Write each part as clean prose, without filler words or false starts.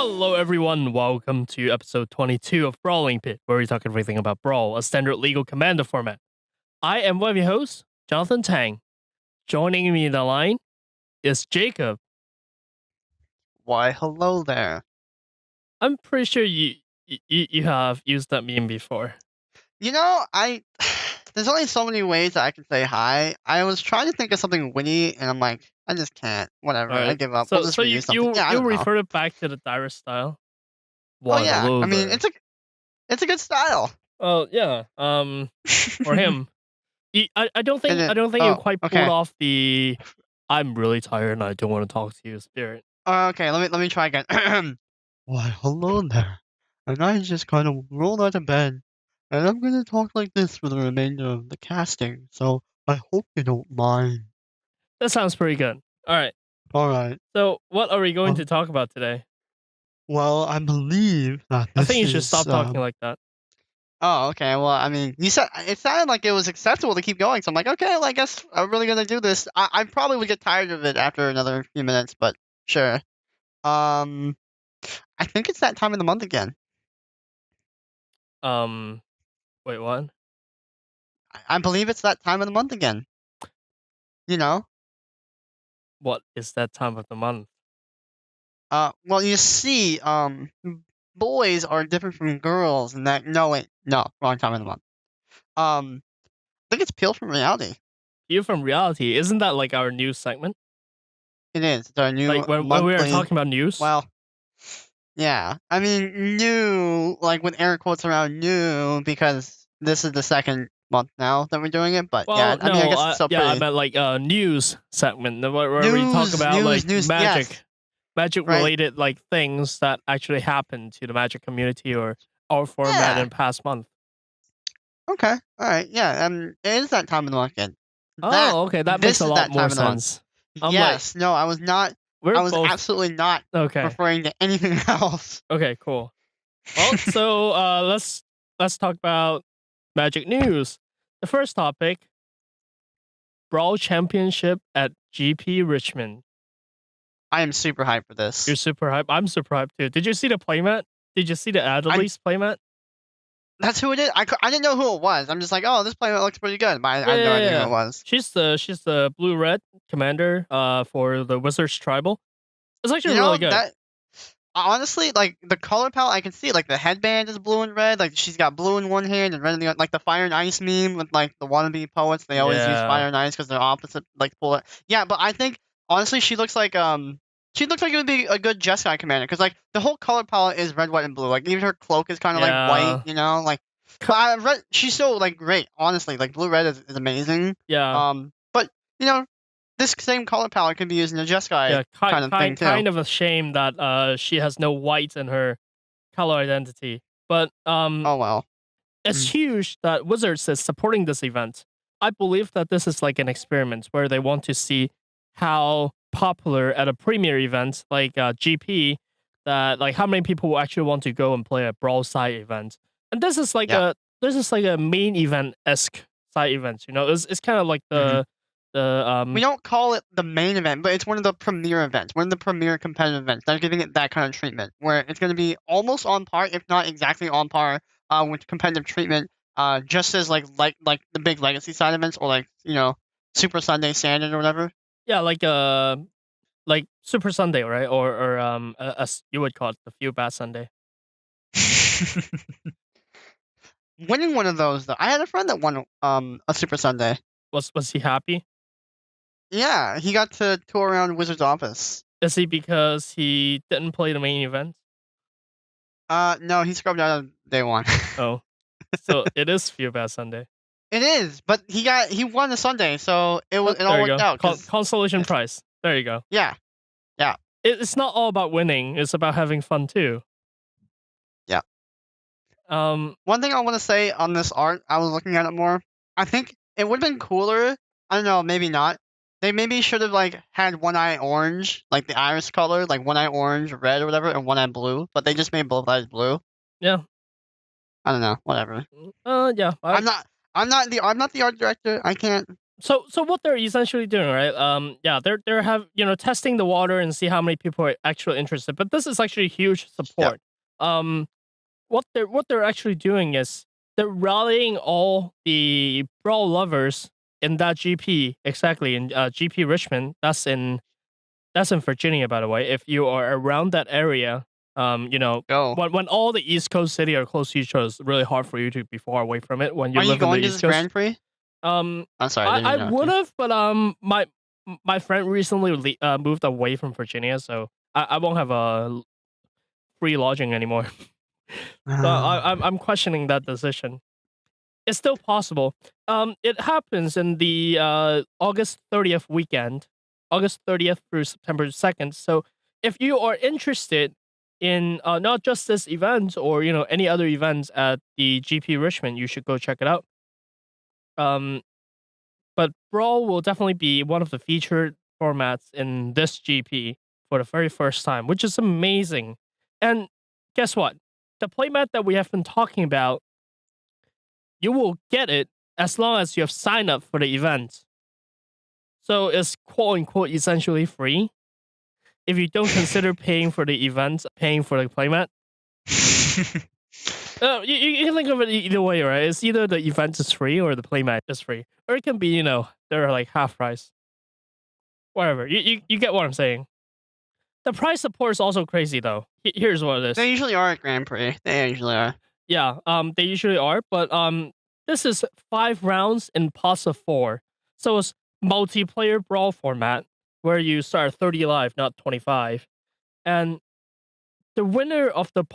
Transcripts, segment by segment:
Hello, everyone. Welcome to episode 22 of Brawling Pit, where we talk everything about Brawl, a standard legal commander format. I am one of your hosts, Johnathan Tang. Joining me in the line is Jacob. Why, hello there. I'm pretty sure you have used that meme before. You know, there's only so many ways that I can say hi. I was trying to think of something witty, and I'm like, I just can't. Whatever, I give up. We'll just So reuse something. Yeah, I you don't know. referred back to the direct style. Oh Why, yeah, hello I mean, there. it's a good style. Well, yeah. For him, I don't think you quite pulled okay. off the "I'm really tired and I don't want to talk to you" spirit. Okay, let me try again. Why, hello there. And I just kind of rolled out of bed, and I'm gonna talk like this for the remainder of the casting. So I hope you don't mind. That sounds pretty good. All right. All right. So, what are we going to talk about today? Well, I believe that I this think you should is, stop talking like that. Oh, okay. Well, I mean, you said it sounded like it was acceptable to keep going, so I'm like, okay, well, I guess I'm really gonna do this. I probably would get tired of it after another few minutes, but sure. I think it's that time of the month again. Wait, what? I believe it's that time of the month again. You know? What is that time of the month? Well, you see, boys are different from girls, and that. No, wait, no, wrong time of the month. I think it's Peel from Reality. Peel from Reality, isn't that like our news segment? It is. It's our new like when we are talking about news. Well. Yeah, I mean, new, like with air quotes around new, because this is the second month now that we're doing it. But well, yeah, no, I mean, I guess it's still pretty. I meant like news segment where we News, talk about like news, magic, yes. magic Right. related like things that actually happened to the magic community or our format in past month. Okay, all right, yeah, it is that time of the month again. Oh, okay, that makes a lot more sense. Yes, no, I was not. I was absolutely not referring to anything else. Okay, cool. Well, so let's talk about Magic news. The first topic: Brawl Championship at GP Richmond. I am super hyped for this. You're super hyped. I'm super hyped too. Did you see the playmat? Did you see the Adelies playmat? That's who it is. I didn't know who it was. I'm just like, oh, this playmat looks pretty good, but I had no idea who it was. She's the blue red commander for the Wizards Tribal. It's actually really good. Honestly, like the color palette, I can see like the headband is blue and red. Like she's got blue in one hand and red in the other. Like the fire and ice meme with like the wannabe poets, they always use fire and ice because they're opposite, like polar. Yeah, but I think honestly, she looks like it would be a good Jeskai commander because like the whole color palette is red, white, and blue. Like even her cloak is kind of like white, you know. Like, but she's so like great. Honestly, like blue red is amazing. Yeah. But you know, this same color palette can be used in a Jeskai kind of thing too. Kind of a shame that she has no white in her color identity. But oh well. It's huge that Wizards is supporting this event. I believe that this is like an experiment where they want to see how popular at a premier event like GP, that like how many people will actually want to go and play a Brawl side event. And this is like a main event-esque side event. You know, it's kind of like the we don't call it the main event, but it's one of the premier events, one of the premier competitive events. They're giving it that kind of treatment, where it's going to be almost on par, if not exactly on par, with competitive treatment. Just as like the big legacy side events, or like Super Sunday Standard or whatever. Yeah, like Super Sunday, right? Or as you would call it, the Few Bad Sunday. Winning one of those, though, I had a friend that won a Super Sunday. Was he happy? Yeah, he got to tour around Wizard's office. Is he because he didn't play the main event? No, he scrubbed out of day one. Oh, so it is Few Bad Sunday. It is, but he won the Sunday, so it all worked out. Consolation prize. There you go. Yeah. It's not all about winning. It's about having fun too. Yeah. One thing I want to say on this art, I was looking at it more. I think it would have been cooler. I don't know, maybe not. They maybe should have like had one eye orange, like the iris color, like one eye orange, red or whatever, and one eye blue. But they just made both eyes blue. Yeah. I don't know. Whatever. Yeah. I'm not the art director. I can't So what they're essentially doing, right? Yeah, they're have testing the water and see how many people are actually interested. But this is actually huge Yep. support. Um, what they're actually doing is they're rallying all the Brawl lovers in that GP, exactly in GP Richmond. That's in Virginia, by the way. If you are around that area, Go. when all the East Coast city are close to each other, it's really hard for you to be far away from it when you Are you live in the going to East this Coast. Grand Prix? Um, I'm sorry, I didn't I interrupt would you. have, but my friend recently moved away from Virginia, so I won't have a free lodging anymore. So I'm questioning that decision. It's still possible. It happens in the August 30th weekend, August 30th through September 2nd. So if you are interested in not just this event or any other events at the GP Richmond, you should go check it out. But Brawl will definitely be one of the featured formats in this GP for the very first time, which is amazing. And guess what? The playmat that we have been talking about, you will get it as long as you have signed up for the event. So it's quote unquote essentially free. If you don't consider paying for the event, paying for the playmat, you can think of it either way, right? It's either the event is free or the playmat is free. Or it can be, they're like half price. Whatever. You get what I'm saying. The price support is also crazy though. Here's what it They is. usually are at Grand Prix. They usually are. Yeah, they usually are, but this is 5 rounds in pots of 4. So it's multiplayer brawl format where you start at 30 live, not 25. And the winner of the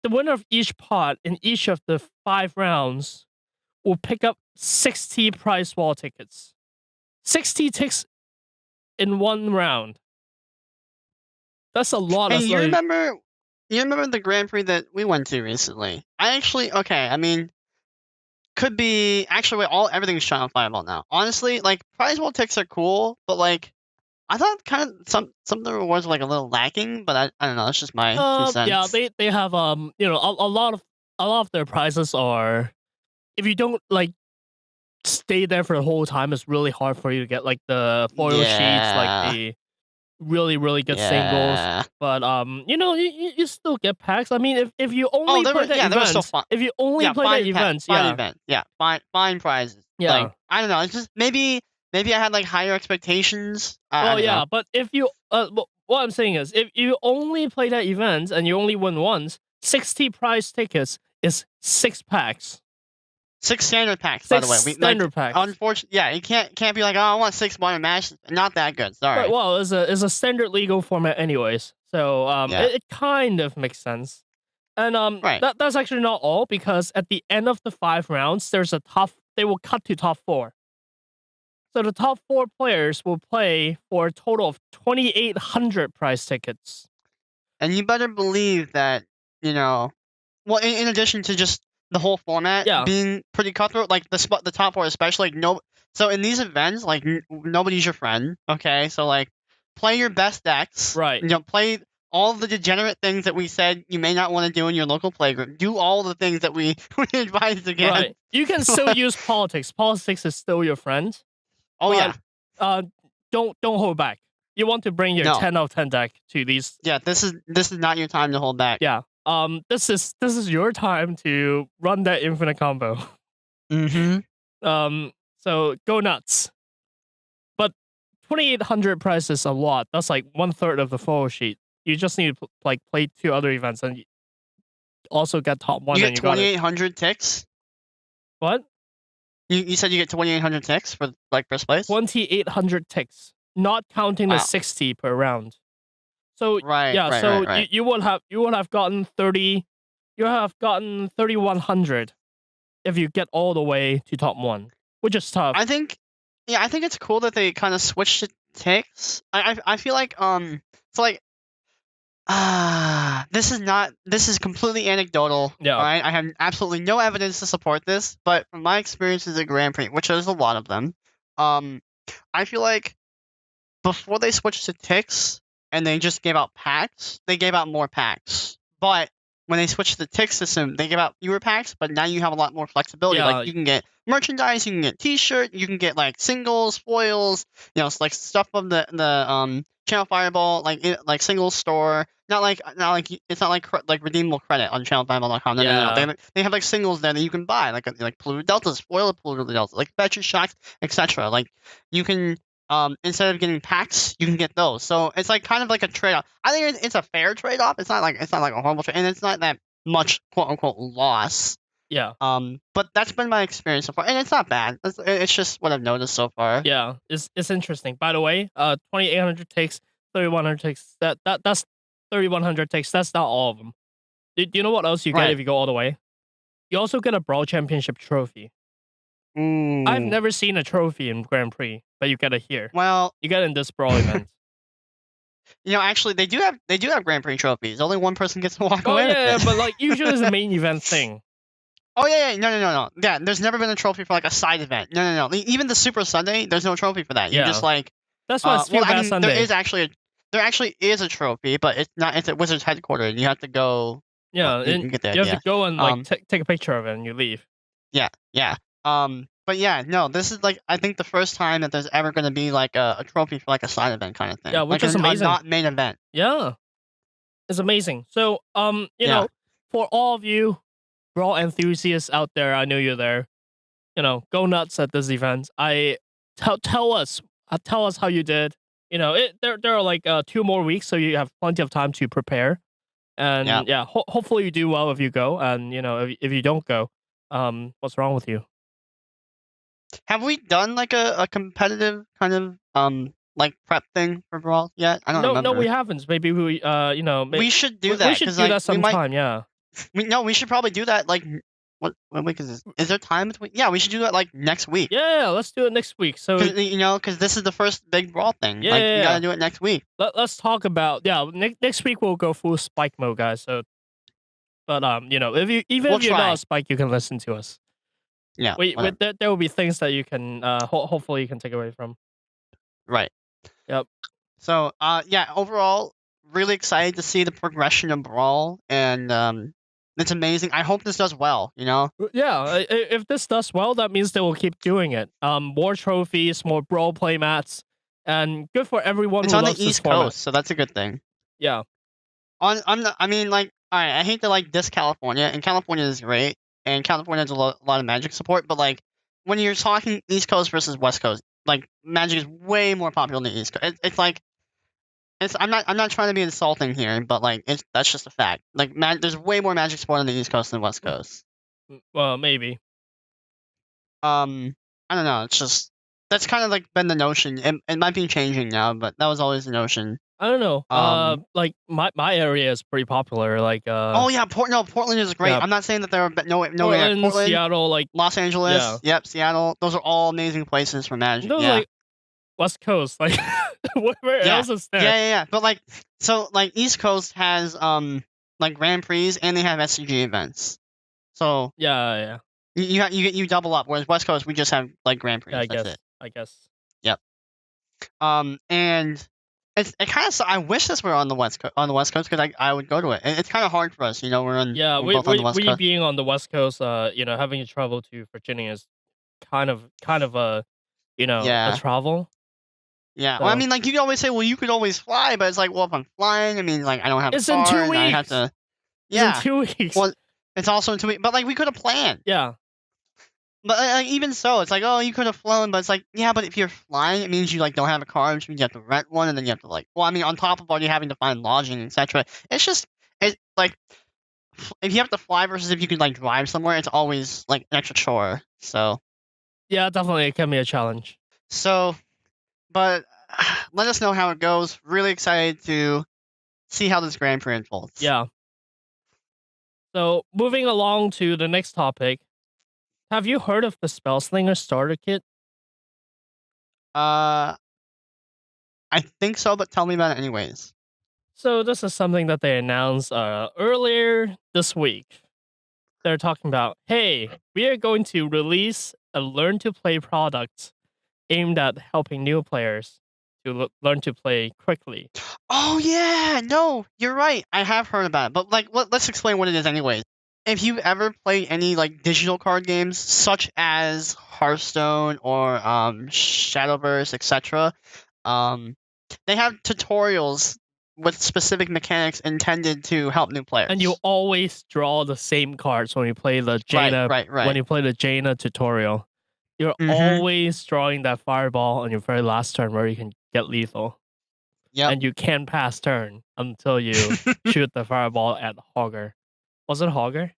winner of each pot in each of the 5 rounds will pick up 60 prize wall tickets. 60 ticks in one round. That's a lot. Hey, That's you like, remember the Grand Prix that we went to recently? I mean, could be actually wait, everything's Channel Fireball now. Honestly, like prize wall ticks are cool, but like I thought kind of some of the rewards were like a little lacking, but I don't know. It's just my 2 cents. yeah, they have a lot of their prizes are, if you don't like stay there for the whole time, it's really hard for you to get like the foil sheets, like Yeah. the really really good singles. Yeah. But you still get packs. I mean, if you only play that There was still event, fun. if you only Yeah, play that event, fine event. Yeah, fine prizes. Yeah. Like I don't know. It's just maybe I had like higher expectations. I Well, don't yeah, know. but if you what I'm saying is, if you only play that event and you only win once, 60 prize tickets is 6 packs. 6 standard packs, by the way. Standard packs. Unfortunately, yeah, you can't be like, oh, I want 6 one match. Not that good. Sorry. Right, well, it's a standard legal format, anyways. So Yeah. it kind of makes sense. And Right. that's actually not all, because at the end of the 5 rounds, there's they will cut to top 4. So the top 4 players will play for a total of 2,800 prize tickets. And you better believe that, well, in addition to just the whole format being pretty cutthroat, like the top 4 especially, like so in these events, like nobody's your friend, okay? So like play your best decks. Right. Play all the degenerate things that we said you may not want to do in your local playgroup. Do all the things that we advised against. Right. You can still use politics. Politics is still your friend. Oh yeah. Don't hold back. You want to bring your 10 out of 10 deck to these. Yeah, this is not your time to hold back. Yeah. This is your time to run that infinite combo. Mm-hmm. So go nuts. But 2,800 price is a lot. That's like 1/3 of the full sheet. You just need to like play 2 other events and also get top 1. You get 2,800 ticks. What? You said you get 2,800 ticks for like first place. 2,800 ticks, not counting the 60 per round. So you would have gotten 30. You have gotten 3,100 if you get all the way to top 1, which is tough. I think it's cool that they kind of switched to ticks. I feel like it's like this is completely anecdotal. Yeah. All right, I have absolutely no evidence to support this, but from my experiences at Grand Prix, which there's a lot of them, I feel like before they switched to ticks and they just gave out packs, they gave out more packs. But when they switched to the tick system, they give out fewer packs, but now you have a lot more flexibility. Yeah. Like you can get merchandise, you can get T-shirt, you can get like singles, foils, like stuff from the Channel Fireball, like singles store. Not like it's not like redeemable credit on channelfireball.com. No, Yeah. no. They have like singles there that you can buy, like polluted deltas, foil polluted deltas, like fetches, shocks, etc. Like you can. Instead of getting packs, you can get those. So it's like kind of like a trade-off. I think it's a fair trade-off. It's not like a horrible trade, and it's not that much quote unquote loss. Yeah. But that's been my experience so far, and it's not bad. It's just what I've noticed so far. Yeah. It's interesting. By the way, 2,800 takes, 3,100 takes. That's 3,100 takes. That's not all of them. Do you know what else you get if you go all the way? You also get a Brawl Championship trophy. Ooh. I've never seen a trophy in Grand Prix, but you get it here. Well, you get it in this Brawl event. Actually, they do have Grand Prix trophies. Only one person gets to walk Oh away with yeah, it. but like usually it's a main event thing. Oh yeah, no. Yeah, there's never been a trophy for like a side event. No. Even the Super Sunday, there's no trophy for that. You just like. That's why it's Sunday. There actually is a trophy, but it's not. It's at Wizards headquarters, and you have to go. Yeah, you get the you have idea. to go and like take a picture of it, and you leave. Yeah. But yeah, no, this is like I think the first time that there's ever going to be like a trophy for like a side event kind of thing. Yeah, which like is amazing. Not main event. Yeah, it's amazing. So you know, for all of you Brawl enthusiasts out there, I know you're there. Go nuts at this event. Tell us how you did. There are like 2 more weeks, so you have plenty of time to prepare. And hopefully you do well if you go. And if you don't go, what's wrong with you? Have we done like a competitive kind of like prep thing for Brawl yet? I don't remember. No, we haven't. Maybe we we should do that. We should do that sometime. Yeah. We should probably do that like. What week is this? Is there time between? Yeah, we should do that like next week. Yeah, let's do it next week. So because this is the first big Brawl thing. We gotta do it next week. Let's talk about next week we'll go full Spike mode, guys. So, but if you're not a Spike, you can listen to us. Yeah, there will be things that you can hopefully you can take away from. Right. Yep. So overall, really excited to see the progression of Brawl, and it's amazing. I hope this does well, Yeah, if this does well, that means they will keep doing it. More trophies, more Brawl playmats, and good for everyone it's who on loves the East format. Coast, so that's a good thing. Yeah. I mean, like, alright, I hate to like diss California, and California is great, and California has a lot of Magic support, but like, when you're talking East Coast versus West Coast, like, Magic is way more popular on the East Coast. It's like, I'm not trying to be insulting here, but like that's just a fact. Like there's way more Magic support on the East Coast than West Coast. Well, maybe. I don't know. It's just that's kind of like been the notion. It might be changing now, but that was always the notion. I don't know. Like my area is pretty popular. Like oh yeah, Portland is great. Yeah. I'm not saying that there are Portland, Seattle, like Los Angeles. Yeah. Yep, Seattle. Those are all amazing places for Magic. Those like West Coast, like where else is there? Yeah. But like, so like East Coast has like Grand Prix and they have SCG events. So yeah. You double up. Whereas West Coast we just have like Grand Prix. I guess. Yep. And it kind of I wish this were on the West Coast because I would go to it. It's kind of hard for us, we're both on the West Coast. Being on the West Coast, having to travel to Virginia is kind of a a travel. Yeah, so. Well, I mean, like you can always say, well, you could always fly, but it's like, well, if I'm flying, I mean, like I don't have. It's a car, in 2 weeks. I have to. Yeah, it's in 2 weeks. Well, it's also in 2 weeks, but like we could have planned. Yeah. But like, even so, it's like, oh, you could have flown, but it's like, yeah, but if you're flying, it means you like don't have a car, which means you have to rent one, and then you have to like, well, I mean, on top of already having to find lodging, etc. It's like, if you have to fly versus if you could like drive somewhere, it's always like an extra chore. So. Yeah, definitely, it can be a challenge. So, but let us know how it goes. Really excited to see how this Grand Prix unfolds. Yeah. So, moving along to the next topic. Have you heard of the Spellslinger starter kit? I think so, but tell me about it anyways. So, this is something that they announced earlier this week. They're talking about, hey, we are going to release a learn-to-play product aimed at helping new players to learn to play quickly. Oh yeah, no, you're right. I have heard about it, but like, let's explain what it is anyways. If you ever played any like digital card games, such as Hearthstone or Shadowverse, etc., they have tutorials with specific mechanics intended to help new players. And you always draw the same cards when you play the Jaina. Right. When you play the Jaina tutorial, you're always drawing that fireball on your very last turn where you can get lethal. Yep. And you can't pass turn until you shoot the fireball at Hogger. Was it Hogger?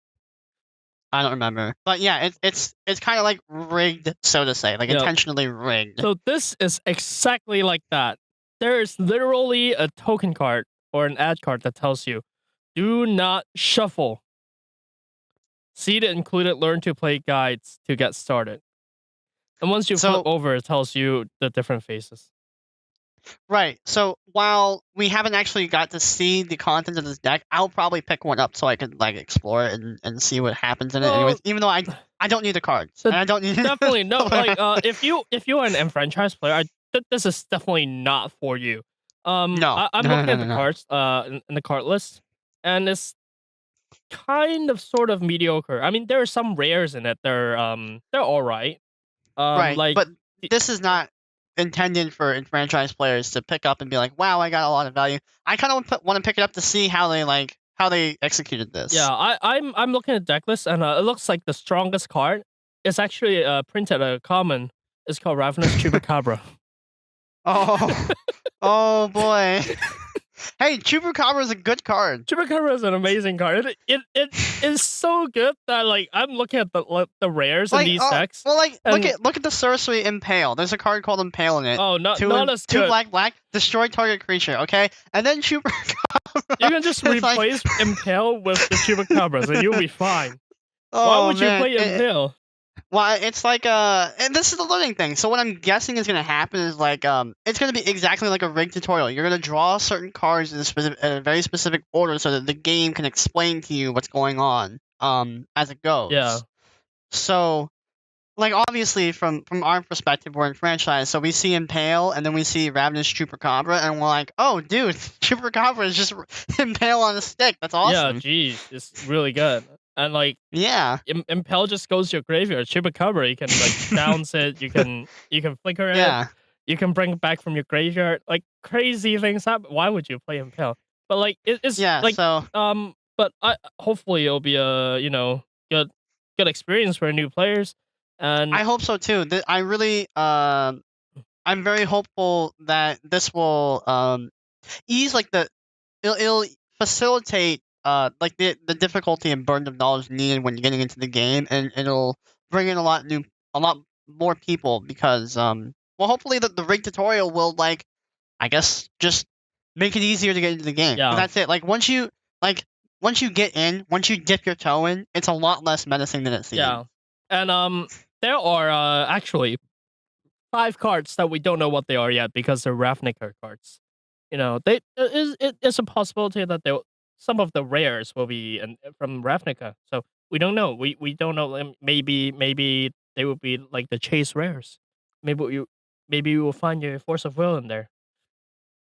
I don't remember, but yeah, it's kind of like rigged, so to say, like intentionally rigged. So this is exactly like that. There is literally a token card or an ad card that tells you, "Do not shuffle." See the included learn to play guides to get started. And once you flip over, it tells you the different phases. Right. So while we haven't actually got to see the content of this deck, I'll probably pick one up so I can like explore it and see what happens in it. Anyways, even though I don't need the cards, and I don't need definitely no. Like if you're an enfranchised player, this is definitely not for you. No, I'm looking at the cards in the card list, and it's kind of sort of mediocre. I mean, there are some rares in it. They're all right. Right, like, but this is not intended for enfranchised players to pick up and be like, "Wow, I got a lot of value." I kind of want to pick it up to see how they executed this. Yeah, I'm looking at deck list, and it looks like the strongest card is actually printed a common. It's called Ravenous Chupacabra. Oh boy. Hey, Chupacabra is a good card. Chupacabra is an amazing card. It is so good that like I'm looking at the rares in these decks. Well, like look at the sorcery Impale. There's a card called Impale in it. Oh, not as two good. black, destroy target creature. Okay, and then Chupacabra. You can just replace Impale with the Chupacabras, and you'll be fine. Oh, why would you play Impale? Well, it's like and this is the learning thing. So what I'm guessing is gonna happen is like it's gonna be exactly like a rigged tutorial. You're gonna draw certain cards in a very specific order so that the game can explain to you what's going on as it goes. Yeah. So, like obviously from our perspective, we're in franchise, so we see Impale and then we see Ravenous Chupacabra, and we're like, oh, dude, Chupacabra is just Impale on a stick. That's awesome. Yeah, geez, it's really good. And like, yeah, Impale just goes to your graveyard. Chupacabra, you can like bounce it. You can flicker it. Yeah. You can bring it back from your graveyard. Like crazy things happen. Why would you play Impale? But like it's like But hopefully it'll be a good experience for new players. And I hope so too. I really I'm very hopeful that this will ease like it'll facilitate like the difficulty and burden of knowledge needed when you're getting into the game, and it'll bring in a lot more people because well, hopefully the rig tutorial will like I guess just make it easier to get into the game. Yeah, that's it. Like once you get in, once you dip your toe in, it's a lot less menacing than it seems. Yeah, and there are actually 5 cards that we don't know what they are yet because they're Ravnica cards. It is a possibility that some of the rares will be from Ravnica. So we don't know. We don't know. Maybe they will be like the chase rares. Maybe you will find your Force of Will in there.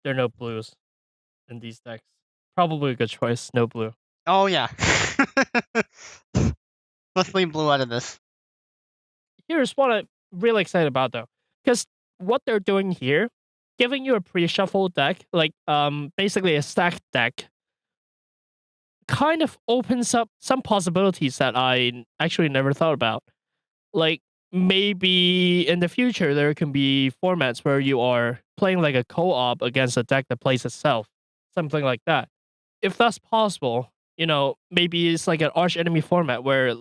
There are no blues in these decks. Probably a good choice. No blue. Oh yeah. Let's leave blue out of this. Here's what I'm really excited about though, because what they're doing here, giving you a pre-shuffle deck, like basically a stacked deck, kind of opens up some possibilities that I actually never thought about. Like maybe in the future there can be formats where you are playing like a co-op against a deck that plays itself, something like that. If that's possible, maybe it's like an arch enemy format where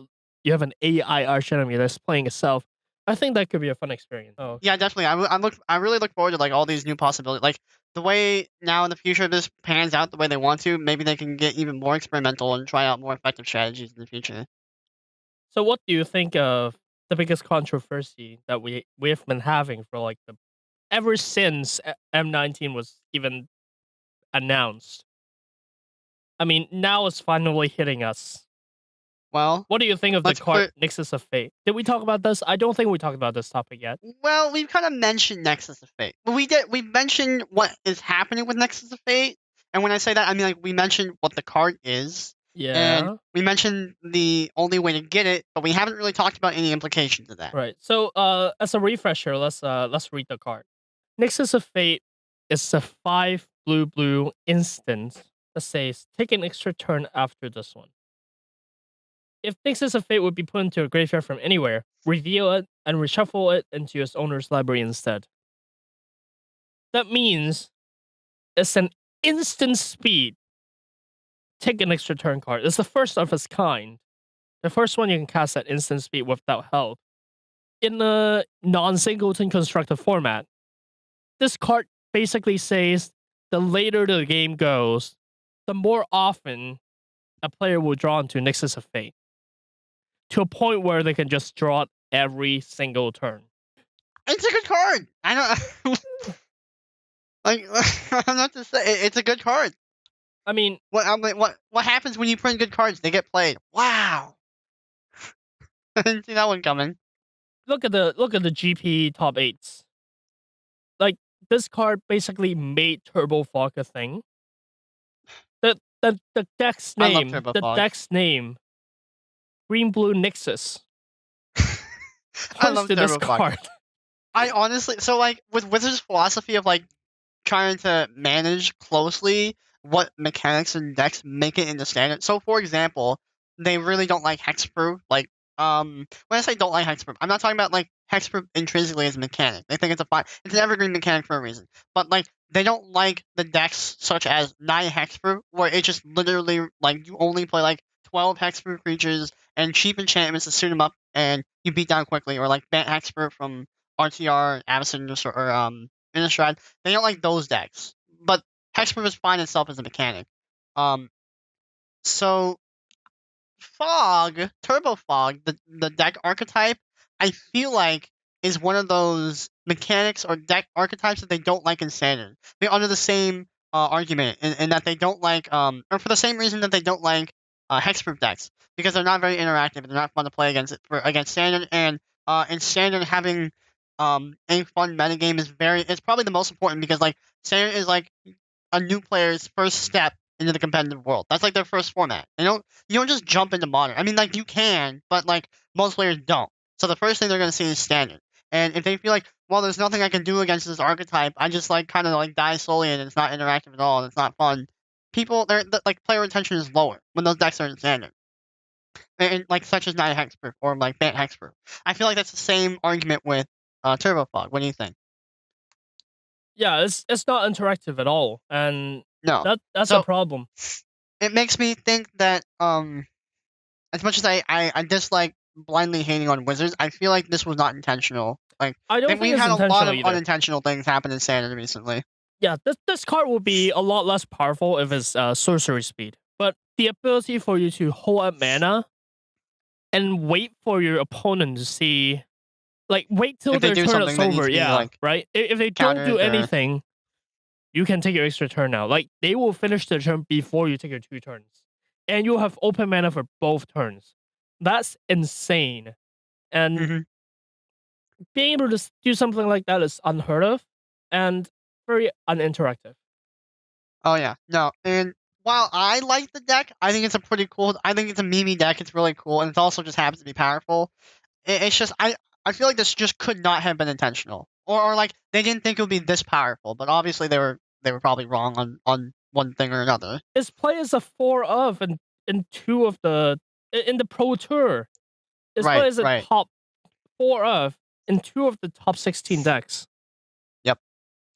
you have an AI arch enemy that's playing itself. I think that could be a fun experience. Oh. Yeah, definitely. I really look forward to like all these new possibilities. Like the way now in the future this pans out the way they want to, maybe they can get even more experimental and try out more effective strategies in the future. So what do you think of the biggest controversy that we've been having for like ever since M19 was even announced? I mean, now it's finally hitting us. Well, What do you think of the let's card Nexus of Fate? Did we talk about this? I don't think we talked about this topic yet. Well, we've kind of mentioned Nexus of Fate. But we mentioned what is happening with Nexus of Fate, and when I say that, I mean like we mentioned what the card is, and Yeah. we mentioned the only way to get it, but we haven't really talked about any implications of that. Right. So, as a refresher, let's read the card. Nexus of Fate is a 5 blue instant that says take an extra turn after this one. If Nexus of Fate would be put into a graveyard from anywhere, reveal it and reshuffle it into its owner's library instead. That means it's an instant speed take an extra turn card. It's the first of its kind. The first one you can cast at instant speed without help. In a non-singleton constructed format, this card basically says the later the game goes, the more often a player will draw into Nexus of Fate. To a point where they can just draw it every single turn. It's a good card. I don't like. I don't know what to say. It's a good card. I mean, what happens when you print good cards? They get played. Wow. I didn't see that one coming. Look at the GP top 8s. Like, this card basically made Turbo Fog a thing. The deck's name, Green Blue Nexus. I love to this card. I honestly, so like with Wizards' philosophy of like trying to manage closely what mechanics and decks make it into standard. So for example, they really don't like hexproof. Like when I say don't like hexproof, I'm not talking about like hexproof intrinsically as a mechanic. They think it's it's an evergreen mechanic for a reason. But like they don't like the decks such as 9 hexproof, where it just literally like you only play like 12 hexproof creatures and cheap enchantments to suit them up and you beat down quickly, or like Bant Hexproof from RTR, Avacyn, or Innistrad. They don't like those decks. But Hexproof is fine itself as a mechanic. So Fog, Turbo Fog, the deck archetype, I feel like is one of those mechanics or deck archetypes that they don't like in Standard. They're under the same argument in that they don't like, or for the same reason that they don't like Hexproof decks, because they're not very interactive and they're not fun to play against Standard. And in Standard, having a fun metagame is probably the most important, because like Standard is like a new player's first step into the competitive world. That's like their first format. You don't just jump into Modern. I mean, like you can, but like most players don't. So the first thing they're gonna see is Standard. And if they feel like, well, there's nothing I can do against this archetype, I just like kind of like die slowly and it's not interactive at all and it's not fun. Like player retention is lower when those decks are in Standard. And like such as 9 Hexproof or like Bant Hexproof. I feel like that's the same argument with Turbo Fog. What do you think? Yeah, it's not interactive at all, and No, that's a problem. It makes me think that as much as I dislike blindly hating on Wizards, I feel like this was not intentional. Like I don't think we've had a lot of either. unintentional things happen in Standard recently. Yeah, this card will be a lot less powerful if it's sorcery speed, but the ability for you to hold up mana and wait for your opponent to see. Like, wait till their turn is over, right? If they don't do anything, you can take your extra turn now. Like, they will finish their turn before you take your 2 turns. And you'll have open mana for both turns. That's insane. And being able to do something like that is unheard of and very uninteractive. Oh, yeah. No, and while I like the deck, I think it's a meme deck. It's really cool, and it also just happens to be powerful. It's just, I feel like this just could not have been intentional, or like they didn't think it would be this powerful. But obviously they were probably wrong on one thing or another. Its play is a 4 of in the Pro Tour. Its play is a top 4 of in 2 of the top 16 decks. Yep.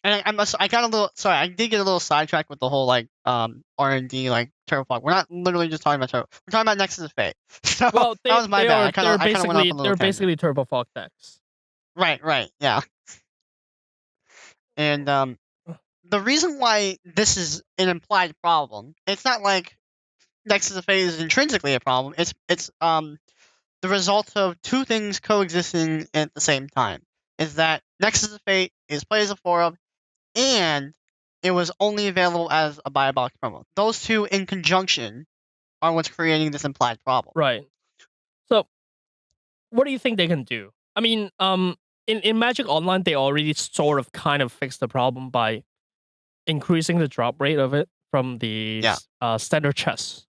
And I did get a little sidetracked with the whole like R&D like Turbo Fog. We're not literally just talking about Turbo. We're talking about Nexus of Fate. So that was my bad. They're basically Turbo Fog decks. Right, yeah. And the reason why this is an implied problem, it's not like Nexus of Fate is intrinsically a problem. It's the result of 2 things coexisting at the same time. Is that Nexus of Fate is played as a 4 of, and it was only available as a buy box promo. Those 2 in conjunction are what's creating this implied problem. Right. what do you think they can do? I mean, in Magic Online, they already sort of kind of fixed the problem by increasing the drop rate of it from the Yeah. standard chess.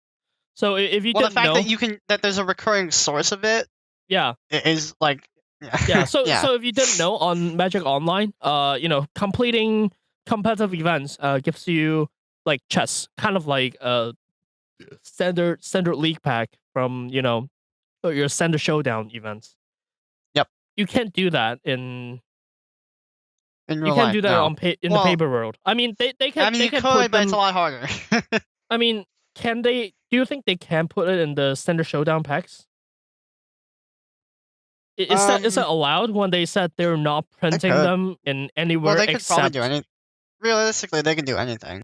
So if you Well, the didn't fact that know, you can that there's a recurring source of it yeah, is like, yeah. yeah, So yeah, so if you didn't know on Magic Online, completing competitive events gives you like chess, kind of like a standard league pack from your standard showdown events. yep. You can't do that in In you real can't life, do that no. in the Well, paper world. I mean, they I can mean, they you can could, put but it's a them. lot harder. I mean, can they? Do you think they can put it in the standard showdown packs? Is that um, allowed when they said they're not they printing could. them in Well, anywhere they could probably do except? any. Realistically, they can do anything.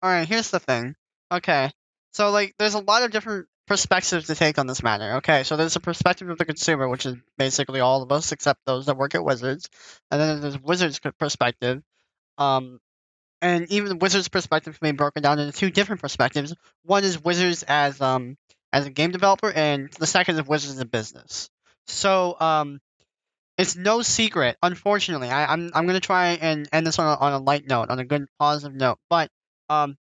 All right, here's the thing. Okay, so like, there's a lot of different perspectives to take on this matter. Okay, so there's a perspective of the consumer, which is basically all of us except those that work at Wizards, and then there's Wizards' perspective. Um, and even the Wizards' perspective can be broken down into two different perspectives. One is Wizards as a game developer, and the second is Wizards as a business. So it's no secret, unfortunately. I'm gonna try and end this on a light note, on a good positive note. But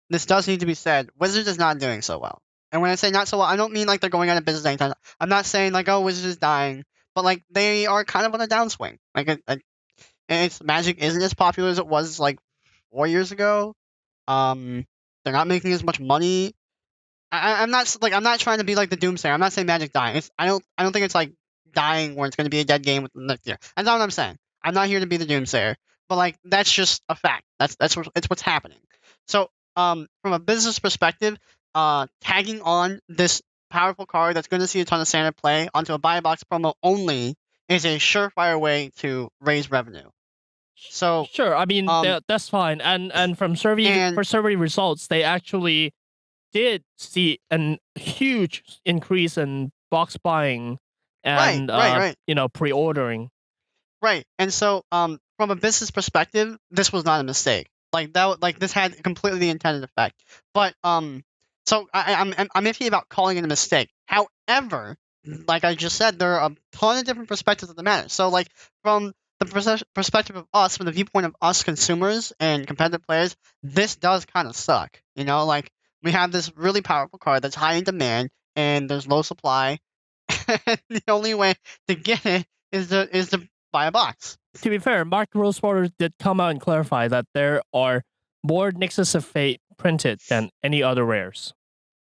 this does need to be said. Wizards is not doing so well. And when I say not so well, I don't mean like they're going out of business anytime. I'm not saying like, oh, Wizards is dying, but like they are kind of on a downswing. And it's Magic isn't as popular as it was like 4 years ago. They're not making as much money. I'm not trying to be like the doomsayer. I'm not saying Magic dying. I don't think it's like dying where it's going to be a dead game with next year. That's not what I'm saying. I'm not here to be the doomsayer, but like that's just a fact. It's what's happening. So from a business perspective, tagging on this powerful card that's going to see a ton of standard play onto a buy box promo only is a surefire way to raise revenue. So Sure, I mean um that's fine. And from and survey results, they actually did see an huge increase in box buying right, and right, right. pre-ordering. Right. And so, from a business perspective, this was not a mistake. Like like this had completely the intended effect. But so I'm iffy about calling it a mistake. However, like I just said, there are a ton of different perspectives of the matter. So like from the perspective of us, from the viewpoint of us consumers and competitive players, this does kind of suck. Like we have this really powerful card that's high in demand and there's low supply. And the only way to get it is to buy a box. To be fair, Mark Rosewater did come out and clarify that there are more Nexus of Fate printed than any other rares.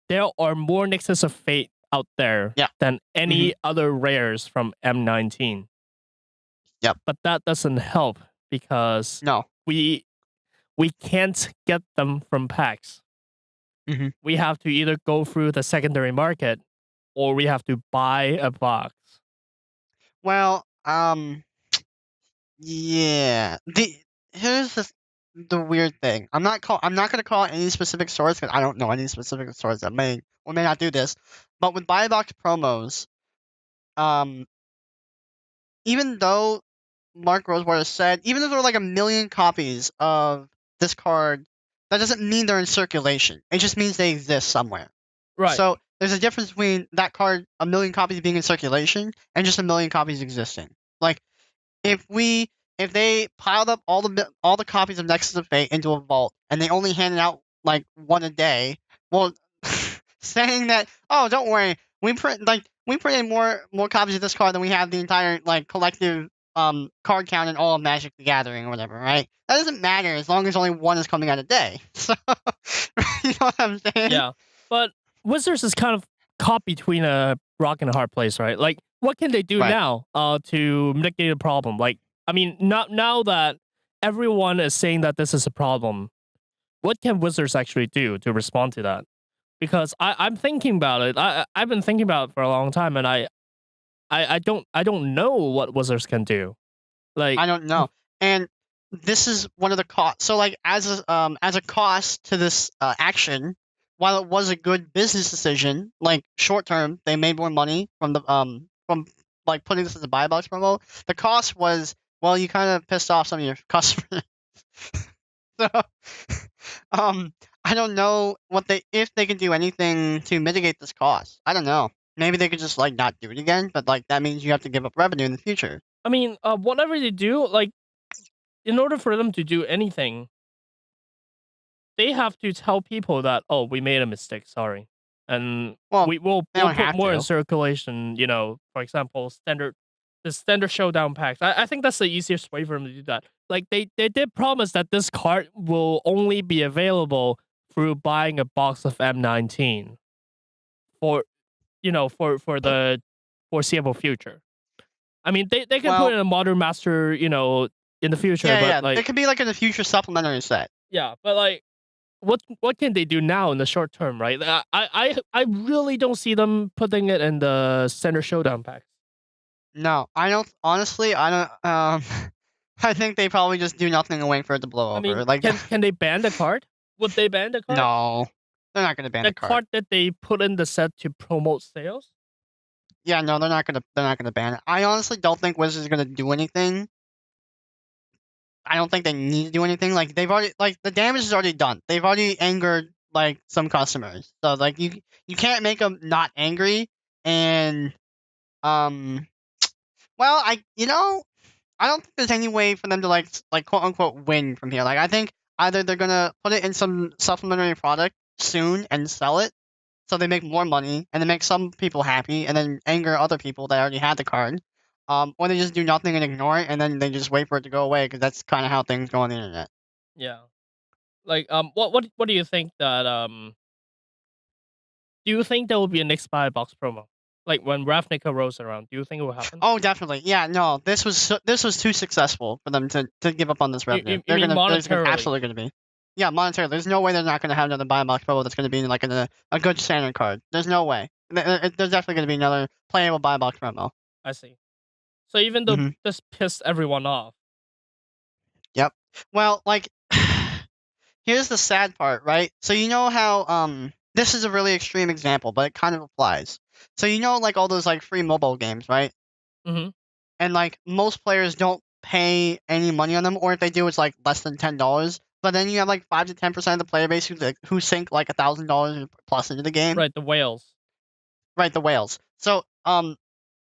There are more Nexus of Fate out there Yeah. than hmm any other rares from M19. Yep. But that doesn't help because No. we can't get them from packs. hmm We have to either go through the secondary market or we have to buy a box. Well, yeah. Here's the weird thing. I'm not gonna call any specific source because I don't know any specific source that may or may not do this. But with buy box promos, um, even though Mark Rosewater said, even if there were like a million copies of this card, that doesn't mean they're in circulation. It just means they exist somewhere. Right. So there's a difference between that card, a million copies being in circulation, and just a million copies existing. Like if they piled up all the copies of Nexus of Fate into a vault and they only handed out like one a day, well, saying that, oh, don't worry, we printed more copies of this card than we have the entire like collective card count in all of Magic the Gathering or whatever, right? That doesn't matter as long as only one is coming out a day. So you know what I'm saying? Yeah. But Wizards is kind of caught between a rock and a hard place, right? Like, what can they do Right. now to mitigate the problem? Like, I mean, not now that everyone is saying that this is a problem, what can Wizards actually do to respond to that? Because I'm thinking about it. I've been thinking about it for a long time, and I don't know what Wizards can do. Like, I don't know. And this is one of the costs. So, like, as a cost to this action, while it was a good business decision, like short term, they made more money from like putting this as a buy box promo. The cost was, well, you kind of pissed off some of your customers. So, I don't know if they can do anything to mitigate this cost. I don't know. Maybe they could just like not do it again, but like that means you have to give up revenue in the future. I mean, whatever they do, like, in order for them to do anything, they have to tell people that, oh, we made a mistake, sorry, and Well, we'll they we'll don't put have more in to. circulation. For example, the standard showdown packs. I think that's the easiest way for them to do that. Like they did promise that this card will only be available through buying a box of M19 for for the foreseeable future. I mean, they can put Well, in a modern master, in the future, yeah, but yeah. It could be like in the future supplementary set. yeah, but what can they do now in the short term, right? I really don't see them putting it in the center showdown packs. No, I don't. Honestly, I don't. I think they probably just do nothing and wait for it to blow I over. mean, Like, can they ban the card? Would they ban the card? no, they're not gonna ban The the card. card that they put in the set to promote sales? Yeah, no, they're not gonna. They're not gonna ban it. I honestly don't think Wizards are gonna do anything. I don't think they need to do anything. Like they've already like the damage is already done. They've already angered like some customers. So like you can't make them not angry. And um, well, I don't think there's any way for them to like quote unquote win from here. Like I think either they're gonna put it in some supplementary product soon and sell it, so they make more money and they make some people happy, and then anger other people that already had the card. Or they just do nothing and ignore it, and then they just wait for it to go away because that's kind of how things go on the internet. Yeah. Like what do you think that do you think there will be a next buy box promo? Like when Ravnica rolls around, do you think it will happen? Oh, definitely. Yeah, no, this was too successful for them to give up on this revenue. You mean There's monetarily? absolutely gonna be. Yeah, monetary. There's no way they're not gonna have another buy box promo that's gonna be like a good standard card. There's no way. There's definitely gonna be another playable buy box promo. I see. So even though Hmm. this pissed everyone off. Yep. Well, like, here's the sad part, right? So you know how this is a really extreme example, but it kind of applies. So you know like all those like free mobile games, right? Mm-hmm. And like most players don't pay any money on them, or if they do, it's like less than $10. But then you have like 5 to 10% of the player base who sink like $1,000 plus into the game. Right, the whales. Right, the whales. So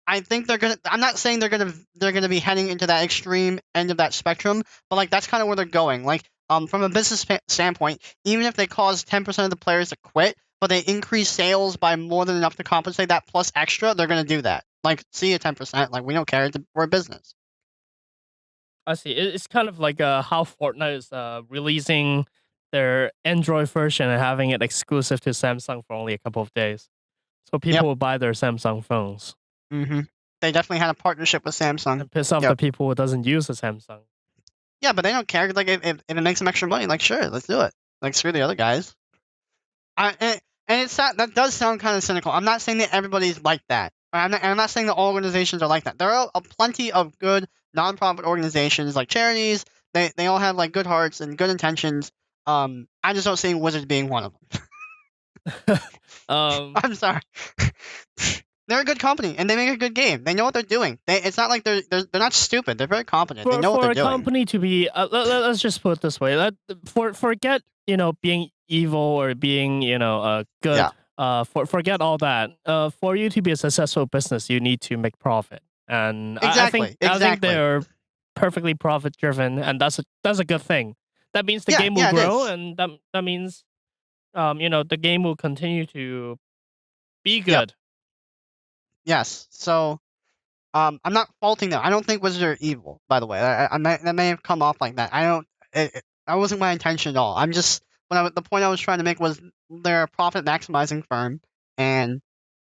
I think they're gonna. I'm not saying they're gonna be heading into that extreme end of that spectrum, but like that's kind of where they're going. Like from a business standpoint, even if they cause 10% of the players to quit, but they increase sales by more than enough to compensate that plus extra, they're gonna do that. Like, see a 10%. Like we don't care. We're a business. I see. It's kind of like how Fortnite is releasing their Android version and having it exclusive to Samsung for only a couple of days. So people Yep. will buy their Samsung phones Mm-hmm. They definitely had a partnership with Samsung. and piss off the Yep. people who doesn't use a Samsung. Yeah, but they don't care. Like if it makes them extra money, like sure, let's do it. Like screw the other guys. And it's that does sound kind of cynical. I'm not saying that everybody's like that. I'm not saying that all organizations are like that. There are plenty of good nonprofit organizations like charities. They all have like good hearts and good intentions. I just don't see Wizards being one of them. I'm sorry. They're a good company and they make a good game. They know what they're doing. It's not like they're not stupid. They're very competent. They know what For they're a doing. company to be, let's just put it this way: forget being evil or being good. Yeah. Forget all that. For you to be a successful business, you need to make profit, and Exactly. I think Exactly. they're perfectly profit driven, and that's a good thing. That means the Yeah. game will Yeah. It grow, is. and that means the game will continue to be Yep. good. Yes. So I'm not faulting them. I don't think Wizards are evil, by the way. That may have come off like that. I don't. That wasn't my intention at all. I'm just the point I was trying to make was they're a profit maximizing firm, and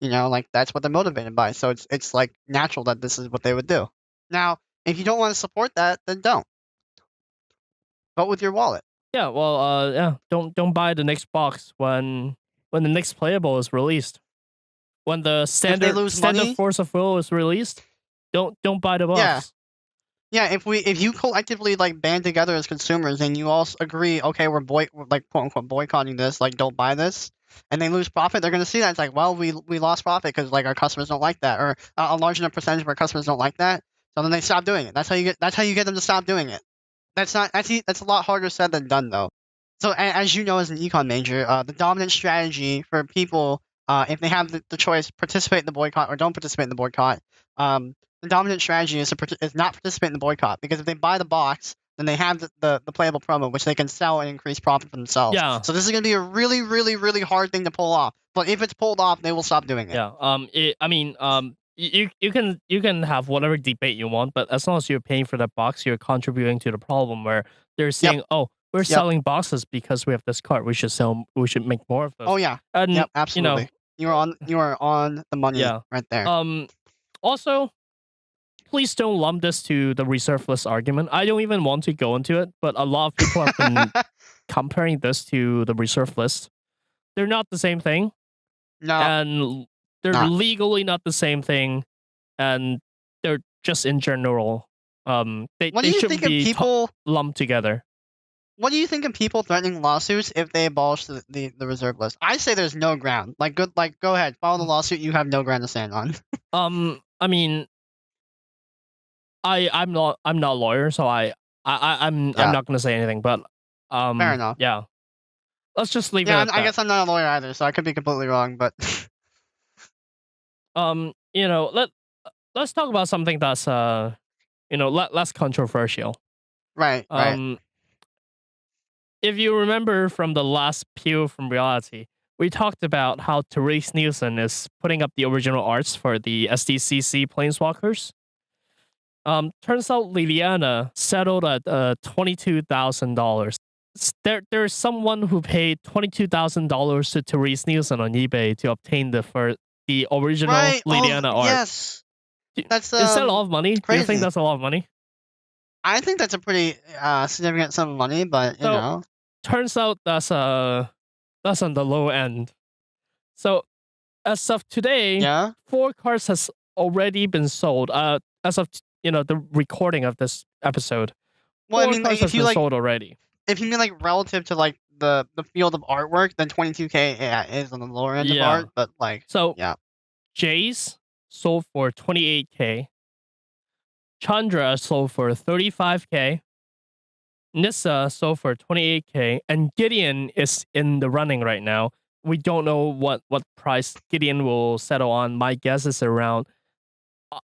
like that's what they're motivated by. So it's like natural that this is what they would do. Now, if you don't want to support that, then don't. Vote with your wallet. Yeah, well, yeah, don't buy the next box when the next playable is released. When the If they standard lose money, Force of Will is released, don't buy the yeah. box. Yeah, if you collectively like band together as consumers and you all agree, okay, we're like quote unquote boycotting this, like don't buy this, and they lose profit, they're gonna see that it's like, well, we lost profit because like our customers don't like that, or a large enough percentage of our customers don't like that, so then they stop doing it. That's how you get them to stop doing it. That's a lot harder said than done though. So as you know, as an econ major, the dominant strategy for people if they have the choice, participate in the boycott or don't participate in the boycott, the dominant strategy is not participate in the boycott, because if they buy the box, then they have the playable promo, which they can sell and increase profit for themselves. Yeah. So this is going to be a really, really, really hard thing to pull off. But if it's pulled off, they will stop doing it. Yeah. You can have whatever debate you want, but as long as you're paying for that box, you're contributing to the problem where they're saying, "Oh, we're selling boxes because we have this card. We should make more of those." Oh yeah. And absolutely. You are on the money right there. Also, please don't lump this to the reserve list argument. I don't even want to go into it, but a lot of people have been comparing this to the reserve list. They're not the same thing. No. And they're legally not the same thing, and they're just in general. They shouldn't be lumped together. What do you think of people threatening lawsuits if they abolish the reserve list? I say there's no ground. Go ahead, file the lawsuit. You have no ground to stand on. I mean, I'm not a lawyer, so I'm not gonna say anything. But fair enough. Yeah, let's just leave it. Yeah, I guess I'm not a lawyer either, so I could be completely wrong. But let's talk about something that's less controversial. Right. If you remember from the last Pew from Reality, we talked about how Therese Nielsen is putting up the original arts for the SDCC Planeswalkers. Turns out Liliana settled at $22,000. There's someone who paid $22,000 to Therese Nielsen on eBay to obtain the original Liliana art. Yes, is that a lot of money? Crazy. Do you think that's a lot of money? I think that's a pretty significant sum of money, but you know. Turns out that's on the low end. So as of today, 4 cards has already been sold. As of the recording of this episode, well, I mean, cards has been sold already. If you mean relative to the field of artwork, then 22K is on the lower end of art. But Jace sold for 28K. Chandra sold for 35K. Nissa sold for 28K, and Gideon is in the running right now. We don't know what price Gideon will settle on. My guess is around.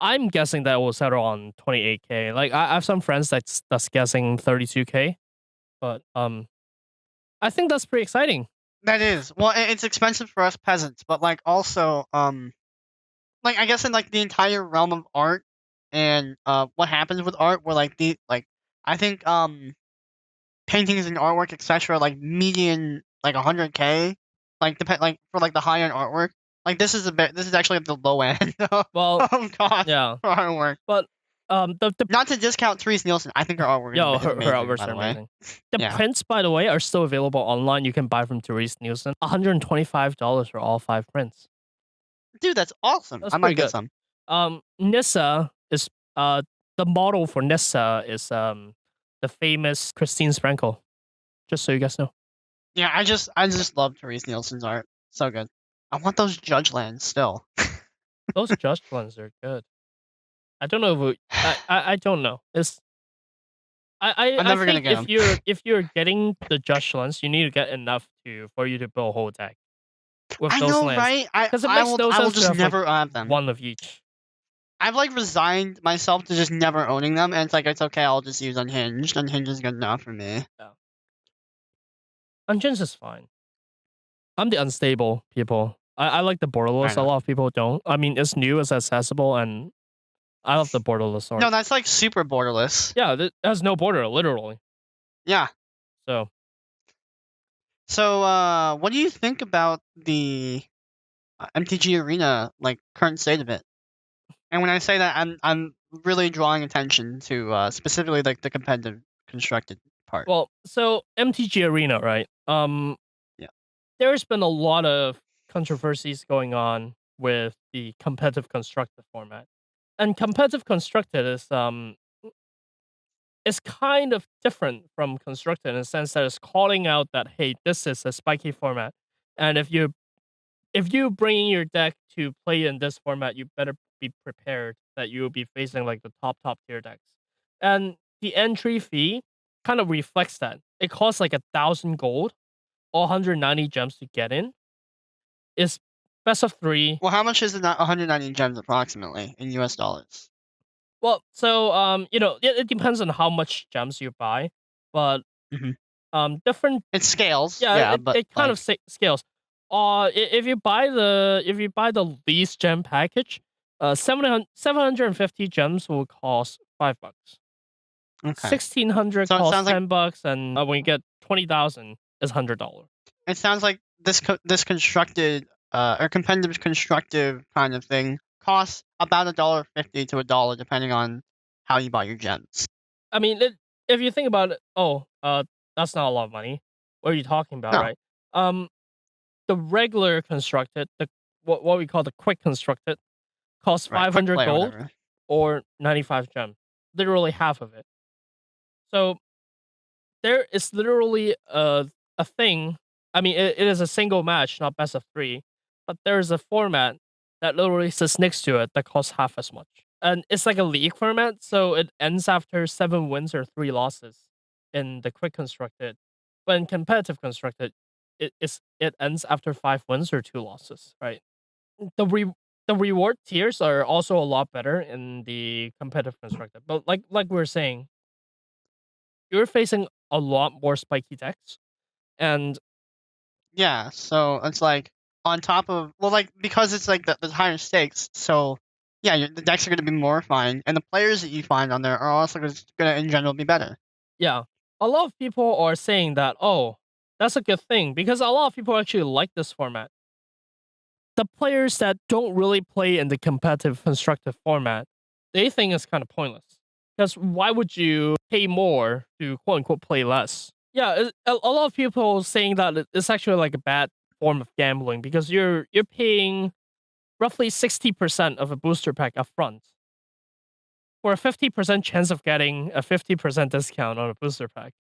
I'm guessing that will settle on 28K. I have some friends that's guessing 32K, but I think that's pretty exciting. That is. Well, it's expensive for us peasants, but also I guess in the entire realm of art and what happens with art, where I think paintings and artwork, etc., median 100K, for the high end artwork. This is actually at the low end of cost for artwork. But not to discount Therese Nielsen, I think her artwork is amazing. Her artworks are amazing. The prints, by the way, are still available online. You can buy from Therese Nielsen. $125 for all 5 prints. Dude, that's awesome. I might get some. Nissa is the model for Nissa is the famous Christine Sprankle. Just so you guys know. Yeah, I just love Therese Nielsen's art. So good. I want those Judge Lands still. Those Judge Lands are good. I don't know if I don't know. I'm never gonna get them. If you're getting the Judge Lands, you need to get enough for you to build a whole deck. With those lands. Right? I will just never have them. One of each. I've resigned myself to just never owning them, and it's okay. I'll just use Unhinged. Unhinged is good enough for me. Yeah. Unhinged is fine. I'm the unstable people. I like the borderless. A lot of people don't. I mean, it's new, it's accessible, and I love the borderless art. No, that's super borderless. Yeah, it has no border, literally. Yeah. So, what do you think about the MTG Arena current state of it? And when I say that, I'm really drawing attention to specifically the competitive constructed part. Well, so MTG Arena, right? There's been a lot of controversies going on with the competitive constructed format, and competitive constructed is kind of different from constructed in the sense that it's calling out that, hey, this is a spiky format, and if you bring in your deck to play in this format, you better be prepared that you will be facing the top tier decks. And the entry fee kind of reflects that. It costs 1,000 gold or 190 gems to get in. Is Best of 3. Well, how much is it? 190 gems approximately in US dollars. Well, so it depends on how much gems you buy, but Hmm. different. It scales, Yeah, yeah, it, but it kind of like, scales. If you buy the least gem package, 750 gems will cost $5. okay. 1,600 So it costs sounds like $10, and when you get 20,000 is $100. this constructed or competitive constructive kind of thing costs about $1.50 to $1 depending on how you buy your gems. I mean, if you think about it, that's not a lot of money. What are you talking about, No, right? Um, the regular constructed, what we call the quick constructed, costs right? Quick 500 play or gold whatever. or 95 gem, literally half of it. So there is literally a thing. I mean, it is a single match, not best of 3, but there is a format that literally sits next to it that costs half as much, and it's like a league format, so it ends after 7 wins or 3 losses in the quick constructed. But in competitive constructed, it ends after 5 wins or 2 losses, right? The re- the reward tiers are also a lot better in the competitive constructed, but like we were saying, you're facing a lot more spiky decks, and Yeah, so it's like on top of, well, like, because it's like the higher stakes, so yeah, the decks are going to be more refined, and the players that you find on there are also going to in general be better. yeah, a lot of people are saying that, oh, that's a good thing because a lot of people actually like this format. The players that don't really play in the competitive constructive format, they think it's kind of pointless. Because why would you pay more to quote unquote play less? Yeah, a lot of people saying that it's actually like a bad form of gambling because you're paying roughly 60% of a booster pack upfront for a 50% chance of getting a 50% discount on a booster pack.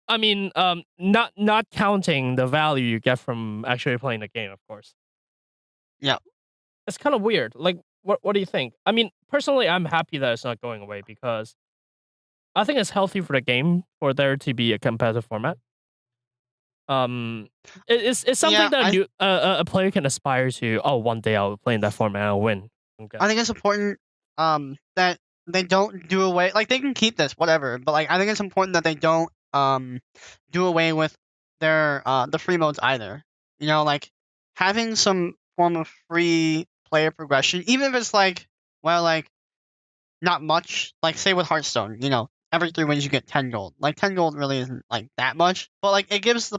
I mean, not counting the value you get from actually playing the game, of course. Yeah. It's kind of weird. Like, what do you think? I mean, personally, I'm happy that it's not going away because I think it's healthy for the game for there to be a competitive format. Um, it's something Yeah, that a player can aspire to. Oh, one day I'll play in that format and I'll win. Okay. I think it's important that they don't do away, like, they can keep this whatever, but like I think it's important that they don't do away with their the free modes either. You know, like having some form of free player progression, even if it's like, well, like, not much. Like, say with Hearthstone, every 3 wins you get 10 gold. Like, 10 gold really isn't like that much, but like it gives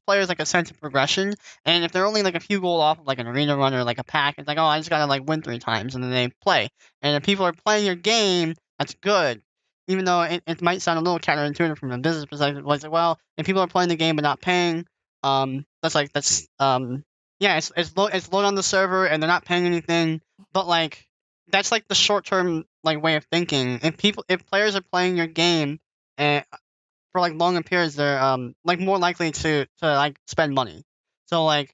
players like a sense of progression. And if they're only like a few gold off of like an arena run or like a pack, it's like, oh, I just gotta like win 3 times, and then they play. And if people are playing your game, that's good. Even though it might sound a little counterintuitive from a business perspective, like, well, if people are playing the game but not paying, yeah, it's low on the server and they're not paying anything, but like that's like the short term like way of thinking. If players are playing your game and for like longer periods, they're like more likely to like spend money. So like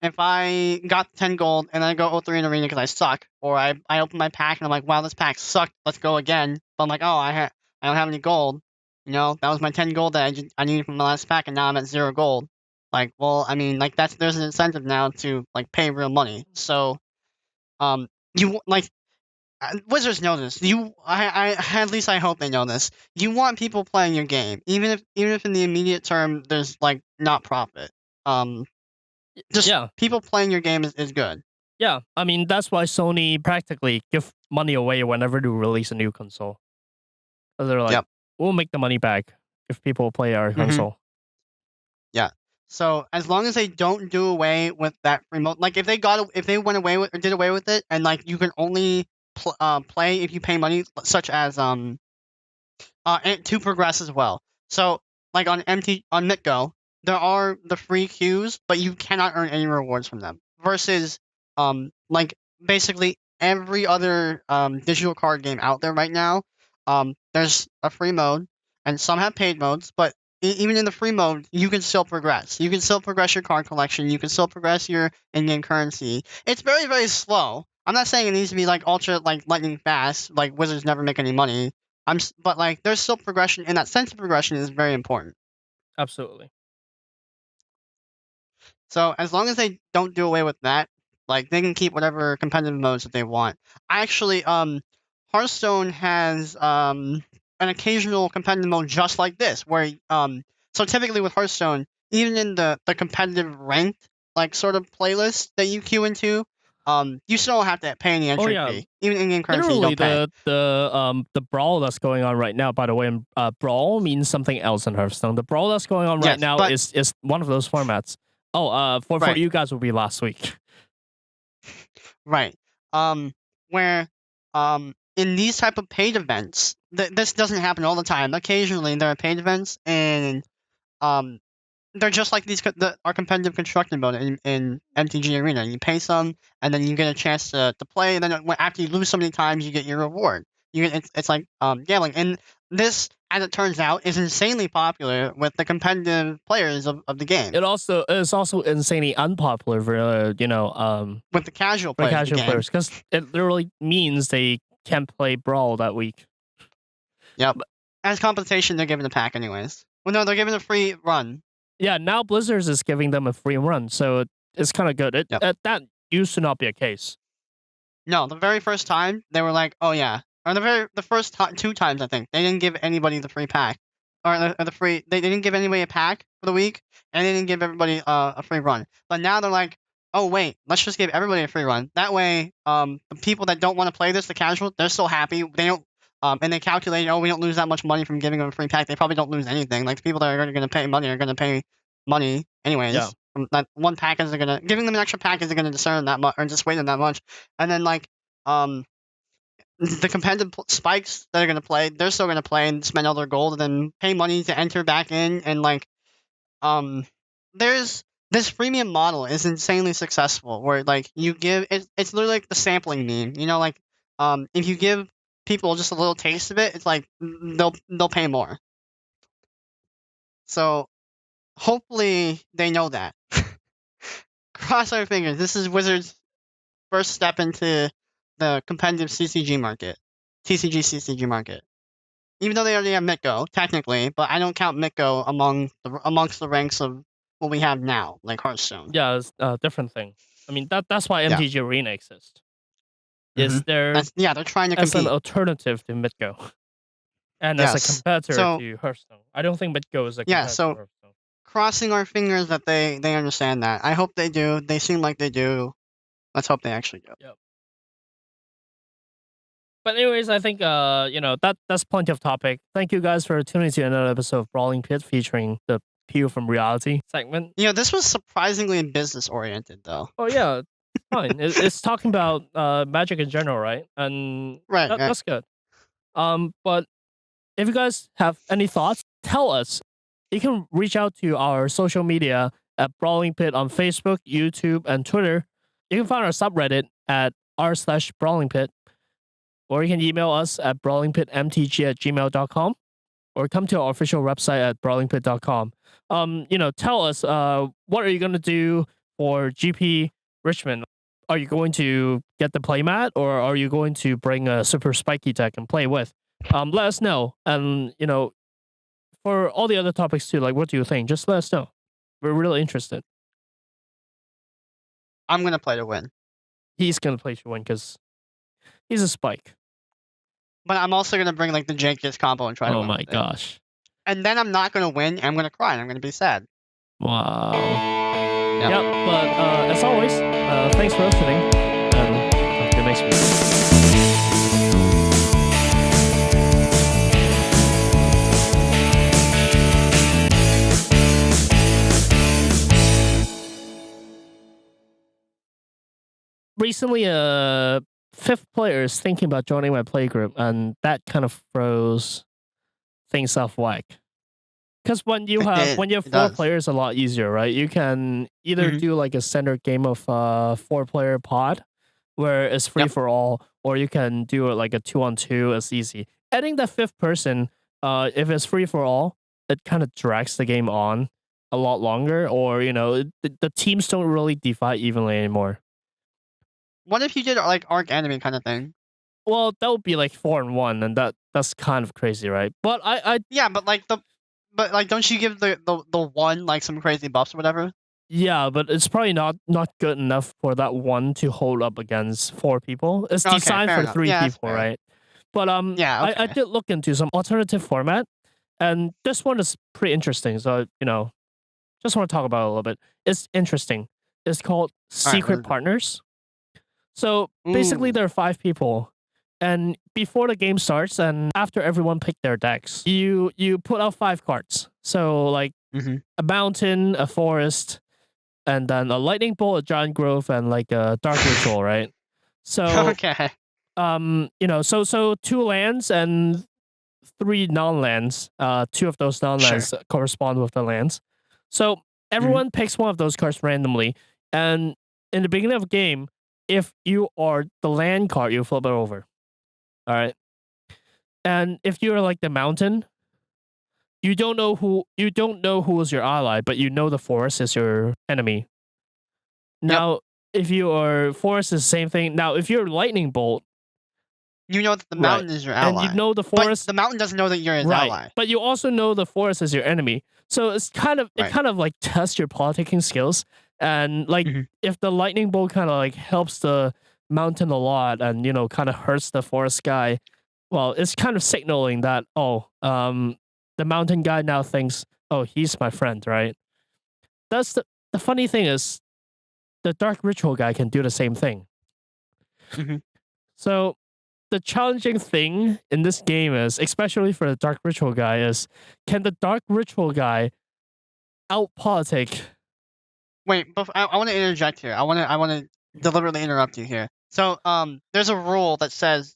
if I got 10 gold and I go 0-3 in arena because I suck, or I open my pack and I'm like, wow, this pack sucked, let's go again. But I'm like, oh, I don't have any gold. That was my 10 gold that I needed from my last pack, and now I'm at 0 gold. Like, well, I mean, like there's an incentive now to like pay real money. So you like Wizards know this. At least I hope they know this. You want people playing your game, even if in the immediate term there's like not profit. Um, just Yeah, people playing your game is good. yeah. I mean, that's why Sony practically give money away whenever they release a new console. 'Cause they're like, Yep. we'll make the money back if people play our Hmm. console. Yeah. So as long as they don't do away with that remote, like if they went away with or did away with it, and like you can only play if you pay money, such as and to progress as well. So, like on MitGo, there are the free queues, but you cannot earn any rewards from them. Versus, like basically every other digital card game out there right now, there's a free mode, and some have paid modes. But even in the free mode, you can still progress. You can still progress your card collection. You can still progress your in-game currency. It's very, very slow. I'm not saying it needs to be like ultra like lightning fast. Like Wizards never make any money. But like there's still progression, and that sense of progression is very important. Absolutely. So as long as they don't do away with that, like they can keep whatever competitive modes that they want. Actually, Hearthstone has an occasional competitive mode just like this, where so typically with Hearthstone, even in the competitive ranked like sort of playlist that you queue into, you still don't have to pay any entry fee. Even in-game currency, you Literally, don't pay. the brawl that's going on right now. By the way, brawl means something else in Hearthstone. The brawl that's going on right Yes, now but is one of those formats. Oh, for right, you guys will be last week. right. Where in these type of paid events, this doesn't happen all the time. Occasionally, there are paid events, and they're just like our competitive construction mode in MTG Arena. You pay some, and then you get a chance to play. And then after you lose so many times, you get your reward. It's like gambling. And this, as it turns out, is insanely popular with the competitive players of the game. It also is also insanely unpopular for with the casual for players casual players, because it literally means they can't play Brawl that week. Yep. As compensation, they're given a pack anyways. Well, no, they're given a free run. Yeah, now Blizzard's is giving them a free run, so it's kind of good. That used to not be a case. No, the very first time they were like, "Oh yeah," or the first 2 times I think they didn't give anybody the free pack, or the free. They didn't give anybody a pack for the week, and they didn't give everybody a free run. But now they're like, "Oh wait, let's just give everybody a free run." That way, the people that don't want to play this, the casual, they're still happy. They don't. And they calculate, we don't lose that much money from giving them a free pack. They probably don't lose anything. Like the people that are going to pay money are going to pay money anyways. Yeah. That one pack isn't gonna giving them an extra pack isn't gonna discern that much or dissuade them that much. And then like the competitive spikes that are gonna play, they're still gonna play and spend all their gold and then pay money to enter back in. And like there's this freemium model is insanely successful where like you give it's literally like the sampling meme. Like if you give people just a little taste of it, it's like they'll pay more. So hopefully they know that. Cross our fingers. This is Wizards' first step into the competitive CCG market. TCG-CCG market. Even though they already have Mitgo, technically, but I don't count Mitgo amongst the ranks of what we have now, like Hearthstone. Yeah, it's a different thing. I mean, that's why MTG Arena exists. Is there? They're trying to compete as an alternative to Mitgo, and as a competitor to Hearthstone. I don't think Mitgo is a competitor to Hearthstone. Crossing our fingers that they understand that. I hope they do. They seem like they do. Let's hope they actually do. Yep. But anyways, I think that's plenty of topic. Thank you guys for tuning to another episode of Brawling Pit featuring the Pew from Reality segment. This was surprisingly business oriented though. Oh yeah, fine. It's talking about Magic in general, right? And that's good. But if you guys have any thoughts, tell us. You can reach out to our social media at Brawling Pit on Facebook, YouTube, and Twitter. You can find our subreddit at r/Brawling Pit. Or you can email us at brawlingpitmtg@gmail.com, or come to our official website at brawlingpit.com. Tell us what are you gonna do for GP Richmond? Are you going to get the playmat, or are you going to bring a super spiky deck and play with? Let us know, and for all the other topics too, like what do you think? Just let us know. We're really interested. I'm gonna play to win. He's gonna play to win because he's a spike. But I'm also gonna bring like the jankiest combo and try to win. Oh my gosh. And then I'm not gonna win, I'm gonna cry and I'm gonna be sad. Wow. Yep, but as always, thanks for listening, and talk to you next week. Recently, fifth player is thinking about joining my playgroup, and that kind of throws things off whack. Because when you have 4 players, a lot easier, right? You can either do like a standard game of 4-player pod, where it's free for all, or you can do it like a 2-on-2. It's easy. Adding that 5th person, if it's free for all, it kind of drags the game on a lot longer, or the teams don't really divide evenly anymore. What if you did like Arc Enemy kind of thing? Well, that would be like 4-on-1, and that's kind of crazy, right? But I but don't you give the one like some crazy buffs or whatever? Yeah, but it's probably not good enough for that one to hold up against 4 people. It's Okay, designed fair for enough. 3 Yeah, that's people, fair. right? But Yeah, I okay. did look into some alternative format, and this one is pretty interesting. So just want to talk about it a little bit. It's interesting. It's called All right. What Secret is it? Partners. So basically, Ooh. there are 5 people, and before the game starts, and after everyone picked their decks, you put out 5 cards. So like Mm-hmm. a mountain, a forest, and then a lightning bolt, a giant grove, and like a dark ritual, right? So Okay. so 2 lands and 3 non-lands. 2 of those Sure. non-lands correspond with the lands. So Mm-hmm. everyone picks one of those cards randomly, and in the beginning of the game, if you are the land card, you flip it over. All right, and if you're like the mountain, you don't know who is your ally, but you know the forest is your enemy. Yep. Now, if you are forest, is the same thing. Now, if you're lightning bolt, You know that the right, mountain is your and you ally, know the but forest, the mountain doesn't know that you're his right, ally. but you also know the forest is your enemy. So it Right. kind of like tests your politicking skills, and like Mm-hmm. if the lightning bolt kind of like helps the mountain a lot, and kind of hurts the forest guy, well, it's kind of signaling that the mountain guy now thinks, oh, he's my friend, right? That's the funny thing is the dark ritual guy can do the same thing. Mm-hmm. So the challenging thing in this game is, especially for the dark ritual guy, is can the dark ritual guy outpolitic? Wait, but I want to interject here. I want to deliberately interrupt you here. So there's a rule that says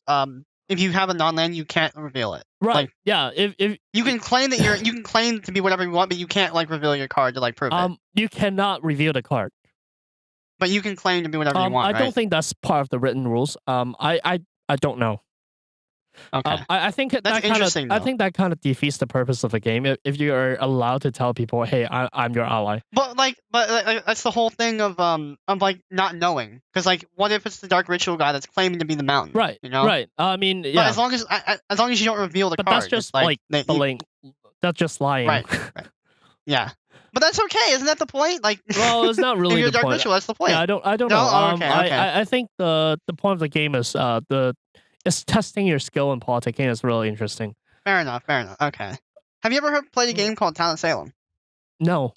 if you have a non-land, you can't reveal it. Right? Like Yeah. If you can claim that you can claim to be whatever you want, but you can't like reveal your card to like prove it. you cannot reveal the card. But you can claim to be whatever you want, I don't right? think that's part of the written rules. I don't know. Okay. I think That's interesting though. that kind of defeats the purpose of the game if you are allowed to tell people, hey, I'm your ally. But that's the whole thing of like not knowing, because like what if it's the dark ritual guy that's claiming to be the mountain, Right. you know? Right. I mean, But yeah, as long as you don't reveal the but that's card, it's just like like that's just lying. right, right, yeah. But that's okay, isn't that the point? Like, Well, it's not if really you're a the dark point. ritual, that's the Yeah, point. I don't No, know. oh, okay, okay, I think the point of the game is it's testing your skill in politicking. Is really interesting. fair enough, fair enough. Okay. Have you ever played a game called Talent Salem? No,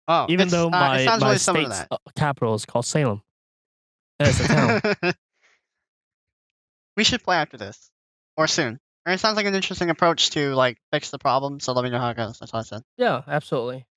Oh, even though it my sounds my really similar to state's that. capital is called Salem, and it's a town. We should play after this, or soon. Or it sounds like an interesting approach to like fix the problem. So let me know how it goes. That's all I said. Yeah, absolutely.